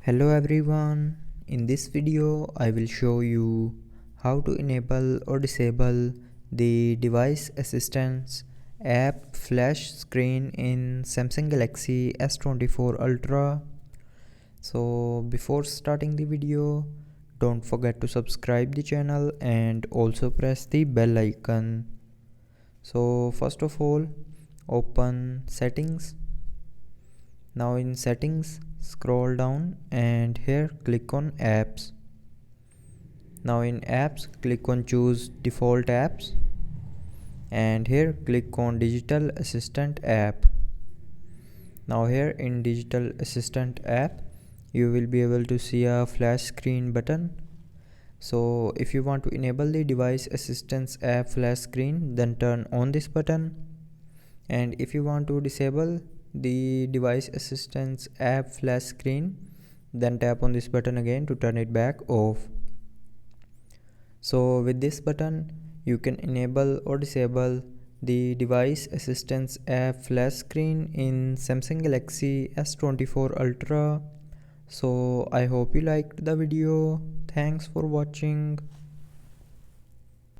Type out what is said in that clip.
Hello everyone, in this video I will show you how to enable or disable the device assistance app flash screen in Samsung Galaxy S24 Ultra. So before starting the video, don't forget to subscribe the channel and also press the bell icon. So first of all, open settings. Now in settings, scroll down and here click on apps. Now in apps, click on choose default apps and here click on digital assistant app. Now here in digital assistant app, you will be able to see a flash screen button. So if you want to enable the device assistance app flash screen, then turn on this button. And if you want to disable the device assistance app flash screen, then tap on this button again to turn it back off. So with this button you can enable or disable the device assistance app flash screen in Samsung Galaxy S24 Ultra. So I hope you liked the video. Thanks for watching.